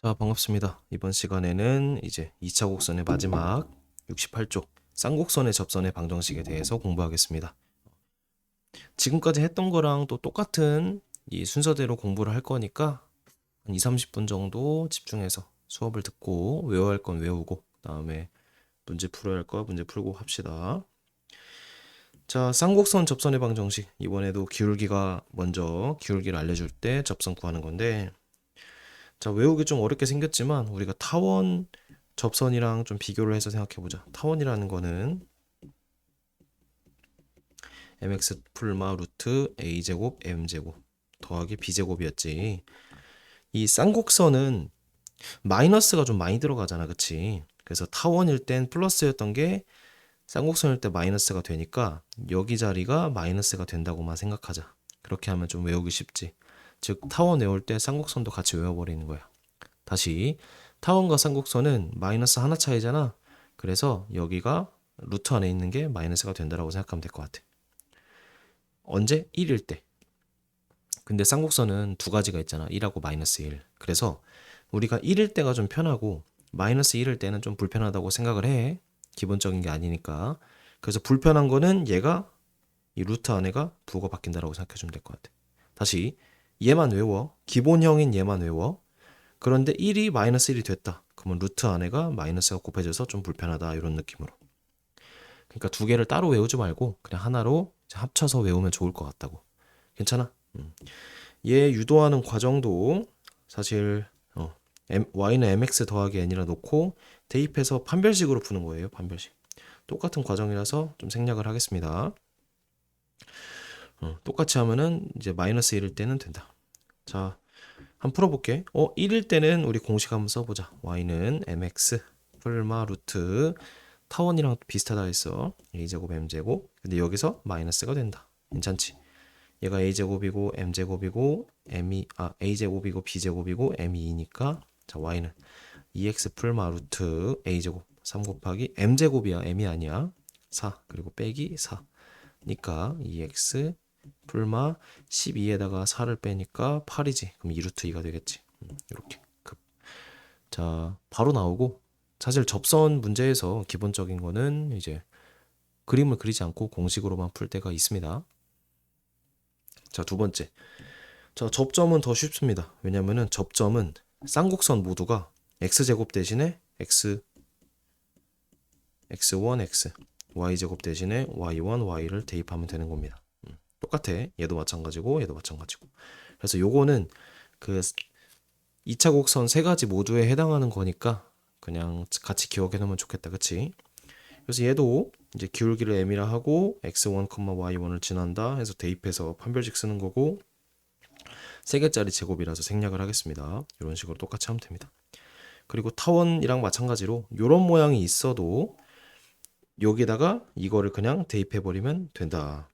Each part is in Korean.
자, 반갑습니다. 이번 시간에는 이제 2차 곡선의 마지막 68쪽 쌍곡선의 접선의 방정식에 대해서 공부하겠습니다. 지금까지 했던 거랑 또 똑같은 이 순서대로 공부를 할 거니까 한 2, 30분 정도 집중해서 수업을 듣고 외워야 할 건 외우고 그다음에 문제 풀어야 할 거 문제 풀고 합시다. 자, 쌍곡선 접선의 방정식. 이번에도 기울기가 먼저 기울기를 알려줄 때 접선 구하는 건데, 자, 외우기 좀 어렵게 생겼지만 우리가 타원 접선이랑 좀 비교를 해서 생각해보자. 타원이라는 거는 mx 풀마 루트 a제곱 m제곱 더하기 b제곱이었지. 이 쌍곡선은 마이너스가 좀 많이 들어가잖아, 그치? 그래서 타원일 땐 플러스였던 게 쌍곡선일 때 마이너스가 되니까 여기 자리가 마이너스가 된다고만 생각하자. 그렇게 하면 좀 외우기 쉽지. 즉 타원 외울 때 쌍곡선도 같이 외워버리는 거야. 다시 타원과 쌍곡선은 마이너스 하나 차이잖아. 그래서 여기가 루트 안에 있는 게 마이너스가 된다라고 생각하면 될 것 같아. 언제? 1일 때. 근데 쌍곡선은 두 가지가 있잖아. 1하고 마이너스 1. 그래서 우리가 1일 때가 좀 편하고 마이너스 1일 때는 좀 불편하다고 생각을 해. 기본적인 게 아니니까. 그래서 불편한 거는 얘가 이 루트 안에가 부호가 바뀐다라고 생각해 주면 될 것 같아. 다시 얘만 외워. 기본형인 얘만 외워. 그런데 1이 마이너스 1이 됐다. 그러면 루트 안에가 마이너스가 곱해져서 좀 불편하다 이런 느낌으로. 그러니까 두 개를 따로 외우지 말고 그냥 하나로 합쳐서 외우면 좋을 것 같다고. 괜찮아? 얘 유도하는 과정도 사실 y는 mx 더하기 n이라 놓고 대입해서 판별식으로 푸는 거예요. 판별식. 똑같은 과정이라서 좀 생략을 하겠습니다. 똑같이 하면은 이제 마이너스 1일 때는 된다. 자, 한번 풀어볼게. 1일 때는 우리 공식 한번 써보자. y는 mx 풀마 루트 타원이랑 비슷하다 했어. a제곱 m제곱. 근데 여기서 마이너스가 된다. 괜찮지? 얘가 a제곱이고 m제곱이고 a제곱이고 b제곱이고 m이 2니까 자 y는 2x 풀마 루트 a제곱 3 곱하기 m제곱이야. m이 아니야. 4 그리고 빼기 4니까 2x 풀마 12에다가 4를 빼니까 8이지. 그럼 2루트 2가 되겠지. 이렇게 급. 자, 바로 나오고 사실 접선 문제에서 기본적인 거는 이제 그림을 그리지 않고 공식으로만 풀 때가 있습니다. 자, 두 번째. 자, 접점은 더 쉽습니다. 왜냐면은 접점은 쌍곡선 모두가 x제곱 대신에 x1 x y제곱 대신에 y1 y를 대입하면 되는 겁니다. 똑같아. 얘도 마찬가지고 얘도 마찬가지고. 그래서 요거는 그 2차 곡선 세 가지 모두에 해당하는 거니까 그냥 같이 기억해 놓으면 좋겠다. 그치? 그래서 얘도 이제 기울기를 m이라 하고 x1, y1을 지난다 해서 대입해서 판별식 쓰는 거고 3개짜리 제곱이라서 생략을 하겠습니다. 이런 식으로 똑같이 하면 됩니다. 그리고 타원이랑 마찬가지로 이런 모양이 있어도 여기다가 이거를 그냥 대입해버리면 된다.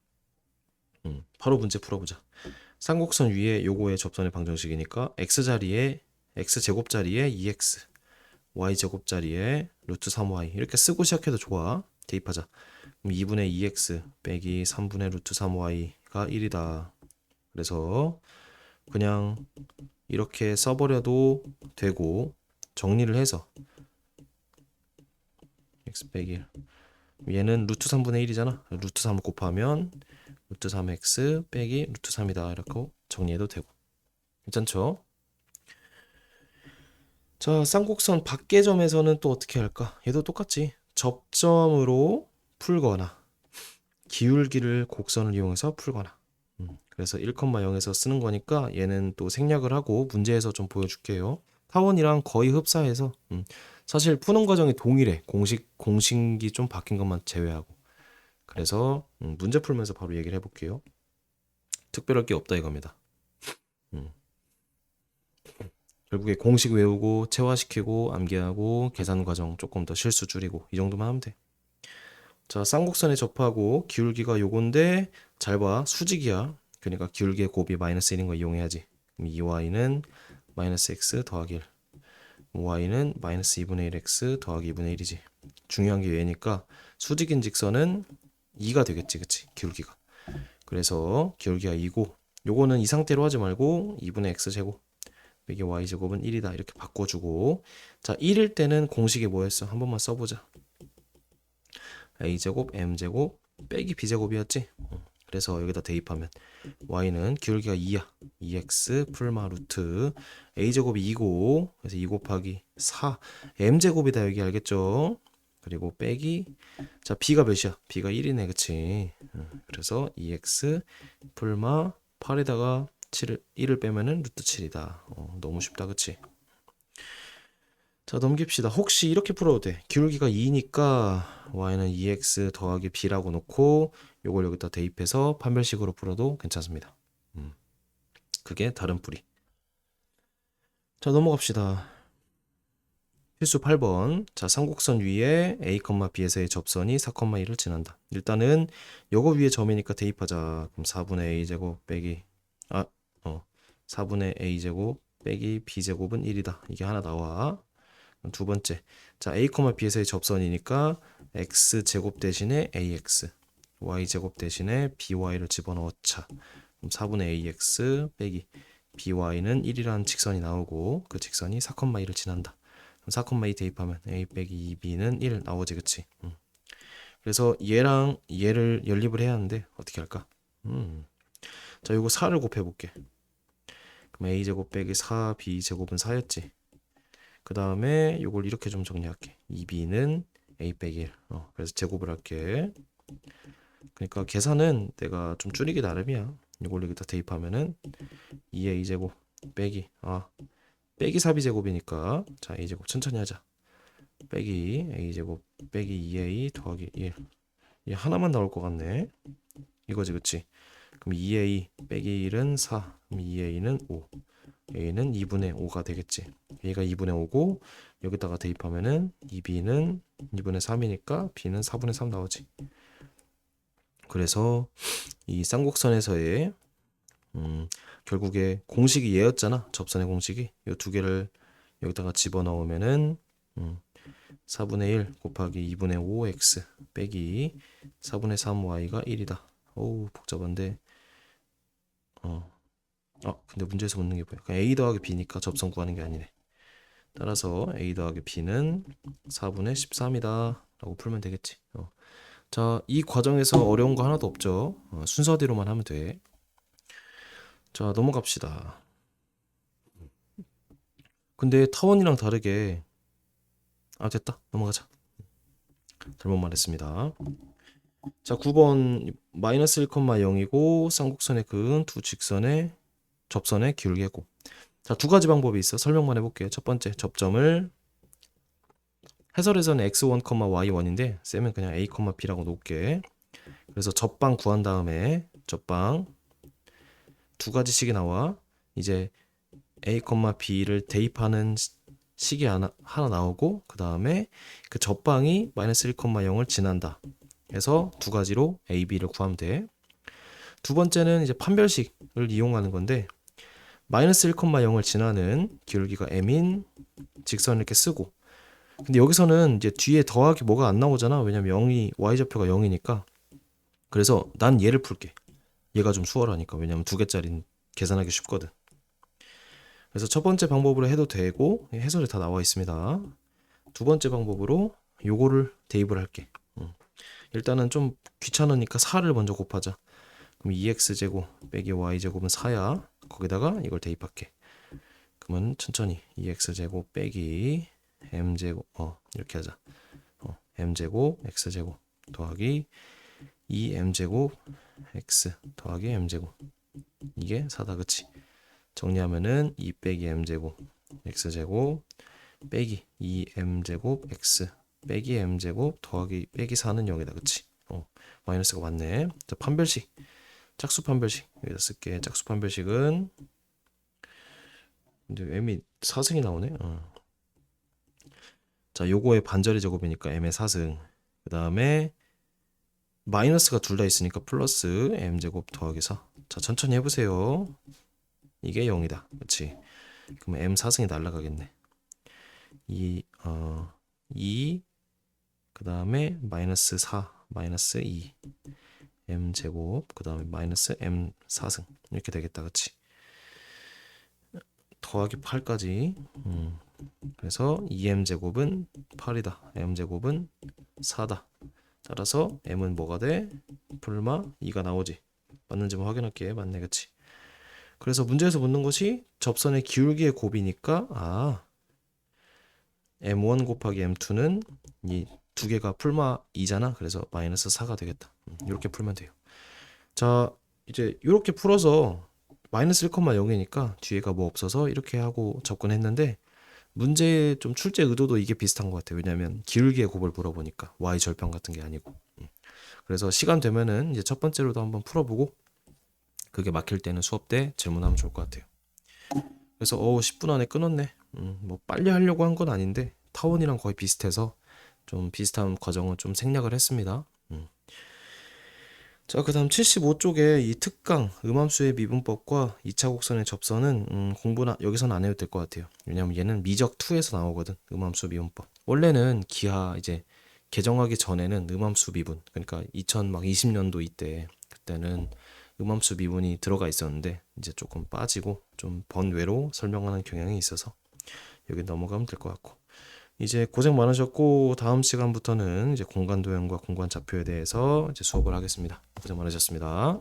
바로 문제 풀어보자. 쌍곡선 위에 요거의 접선의 방정식이니까 x제곱 자리에 2x y제곱 자리에 루트 3y 이렇게 쓰고 시작해도 좋아. 대입하자. 그럼 2분의 2x 빼기 3분의 루트 3y가 1이다. 그래서 그냥 이렇게 써버려도 되고 정리를 해서 x 빼기 1 얘는 루트 3분의 1이잖아. 루트 3 곱하면 루트 3x 빼기 루트 3이다 이렇게 정리해도 되고 괜찮죠? 자, 쌍곡선 밖의 점에서는 또 어떻게 할까? 얘도 똑같지. 접점으로 풀거나 기울기를 곡선을 이용해서 풀거나 그래서 1,0에서 쓰는 거니까 얘는 또 생략을 하고 문제에서 좀 보여줄게요. 타원이랑 거의 흡사해서 사실 푸는 과정이 동일해. 공식이 좀 바뀐 것만 제외하고. 그래서 문제 풀면서 바로 얘기를 해볼게요. 특별할 게 없다 이겁니다. 음. 결국에 공식 외우고 체화시키고 암기하고 계산 과정 조금 더 실수 줄이고 이 정도만 하면 돼. 자, 쌍곡선에 접하고 기울기가 요건데 잘 봐. 수직이야. 그러니까 기울기의 곱이 마이너스 1인 거 이용해야지. 그럼 2y는 마이너스 x 더하기 1 y는 마이너스 2분의 1x 더하기 2분의 1이지. 중요한 게 얘니까 수직인 직선은 2가 되겠지. 그치? 기울기가. 그래서 기울기가 2고 요거는 이 상태로 하지 말고 2분의 x제곱 빼기 y제곱은 1이다 이렇게 바꿔주고, 자 1일 때는 공식이 뭐였어? 한 번만 써보자. a제곱 m제곱 빼기 b제곱이었지. 그래서 여기다 대입하면 y는 기울기가 2야. 2x 풀마 루트 a제곱이 2고, 그래서 2 곱하기 4 m제곱이다 여기 알겠죠? 그리고 빼기, 자 b가 몇이야? b가 1이네 그치? 그래서 2x 풀마 8에다가 1을 빼면은 루트 7이다. 너무 쉽다 그치? 자 넘깁시다. 혹시 이렇게 풀어도 돼. 기울기가 2니까 y는 2x 더하기 b라고 놓고 요걸 여기다 대입해서 판별식으로 풀어도 괜찮습니다. 그게 다른 풀이. 자 넘어갑시다. 필수 8번. 자 삼곡선 위에 a, b에서의 접선이 4,1을 지난다. 일단은 요거 위에 점이니까 대입하자. 그럼 4분의 a제곱 빼기 4분의 a제곱 빼기 b제곱은 1이다. 이게 하나 나와. 두 번째, 자 a, b에서의 접선이니까 x제곱 대신에 ax, y제곱 대신에 by를 집어넣자. 그럼 4분의 ax 빼기 by는 1이라는 직선이 나오고 그 직선이 4,2를 지난다. 그럼 4,2 대입하면 a 빼기 2b는 1 나오지 그치? 그래서 얘랑 얘를 연립을 해야 하는데 어떻게 할까? 자 요거 4를 곱해볼게. 그럼 a제곱 빼기 4b제곱은 4였지. 그 다음에 요걸 이렇게 좀 정리할게. 2b는 a 빼기 1. 그래서 제곱을 할게. 그러니까 계산은 내가 좀 줄이기 나름이야. 이걸 여기다 대입하면은 2a 제곱 빼기 빼기 4b 제곱이니까 자 a 제곱 천천히 하자. 빼기 a 제곱 빼기 2a 더하기 1. 이 하나만 나올 것 같네. 이거지 그치? 그럼 2a 빼기 1은 4. 그럼 2a는 5. a는 2분의 5가 되겠지. a가 2분의 5고 여기다가 대입하면은 2b는 2분의 3이니까 b는 4분의 3 나오지. 그래서 이 쌍곡선에서의 결국에 공식이 얘였잖아. 접선의 공식이 이 두 개를 여기다가 집어넣으면은 4분의 1 곱하기 2분의 5x 빼기 4분의 3y가 1이다. 어우 복잡한데. 근데 문제에서 묻는 게 뭐야? 그냥 a 더하기 b니까 접선 구하는 게 아니네. 따라서 a 더하기 b는 4분의 13이다 라고 풀면 되겠지. 자, 이 과정에서 어려운 거 하나도 없죠. 순서대로만 하면 돼. 자, 넘어갑시다. 근데 타원이랑 다르게 됐다. 넘어가자. 잘못 말했습니다. 자, 9번 마이너스 1,0이고 쌍곡선의 그은 두 직선의 접선의 기울기의 곱. 자, 두 가지 방법이 있어. 설명만 해볼게요. 첫 번째, 접점을 해설에서는 x1, y1인데 쌤은 그냥 a, b라고 놓을게. 그래서 접방 구한 다음에 접방 두 가지씩이 나와. 이제 a, b를 대입하는 식이 하나 나오고 그 다음에 그 접방이 마이너스 1,0을 지난다. 해서 두 가지로 a, b를 구하면 돼. 두 번째는 이제 판별식을 이용하는 건데 마이너스 1,0을 지나는 기울기가 m인 직선을 이렇게 쓰고, 근데 여기서는 이제 뒤에 더하기 뭐가 안 나오잖아. 왜냐면 0이 y좌표가 0이니까. 그래서 난 얘를 풀게. 얘가 좀 수월하니까. 왜냐면 두 개짜리는 계산하기 쉽거든. 그래서 첫 번째 방법으로 해도 되고 해설에 다 나와 있습니다. 두 번째 방법으로 요거를 대입을 할게. 일단은 좀 귀찮으니까 4를 먼저 곱하자. 그럼 2x제곱 빼기 y제곱은 4야. 거기다가 이걸 대입할게. 그러면 천천히 2x제곱 빼기 m제곱 이렇게 하자. m제곱 x제곱 더하기 2m제곱 x 더하기 m제곱, 이게 4다 그치? 정리하면은 2 빼기 m제곱 x제곱 빼기 2m제곱 x 빼기 m제곱 더하기 빼기 4는 0이다 그치? 마이너스가 맞네. 자, 판별식, 짝수 판별식 여기다 쓸게. 짝수 판별식은 근데 m이 4승이 나오네. 자, 요거의 반절의 제곱이니까 m의 4승. 그 다음에 마이너스가 둘 다 있으니까 플러스 m제곱 더하기 4. 자, 천천히 해보세요. 이게 0이다. 그치? 그럼 m 4승이 날라가겠네. 2 그 다음에 마이너스 4 마이너스 2 m제곱 그 다음에 마이너스 m 4승 이렇게 되겠다. 그치? 더하기 8까지. 그래서 2m제곱은 8이다. m제곱은 4다. 따라서 m은 뭐가 돼? 풀마 2가 나오지. 맞는지만 확인할게. 맞네, 그치? 그래서 문제에서 묻는 것이 접선의 기울기의 곱이니까 m1 곱하기 m2는 이 두 개가 풀마 2잖아. 그래서 마이너스 4가 되겠다. 이렇게 풀면 돼요. 자, 이제 이렇게 풀어서 마이너스 1,0이니까 뒤에가 뭐 없어서 이렇게 하고 접근했는데 문제 좀 출제 의도도 이게 비슷한 것 같아요. 왜냐하면 기울기의 곱을 물어보니까 y 절편 같은 게 아니고. 그래서 시간 되면은 이제 첫 번째로도 한번 풀어보고 그게 막힐 때는 수업 때 질문하면 좋을 것 같아요. 그래서 10분 안에 끊었네. 뭐 빨리 하려고 한 건 아닌데 타원이랑 거의 비슷해서 좀 비슷한 과정을 좀 생략을 했습니다. 자, 그 다음 75쪽에 이 특강, 음함수의 미분법과 2차 곡선의 접선은 공부는 여기서는 안 해도 될 것 같아요. 왜냐면 얘는 미적 2에서 나오거든. 음함수 미분법. 원래는 기하 이제 개정하기 전에는 음함수 미분, 그러니까 2020년도 이때 그때는 음함수 미분이 들어가 있었는데 이제 조금 빠지고 좀 번외로 설명하는 경향이 있어서 여기 넘어가면 될 것 같고. 이제 고생 많으셨고 다음 시간부터는 이제 공간 도형과 공간 좌표에 대해서 이제 수업을 하겠습니다. 고생 많으셨습니다.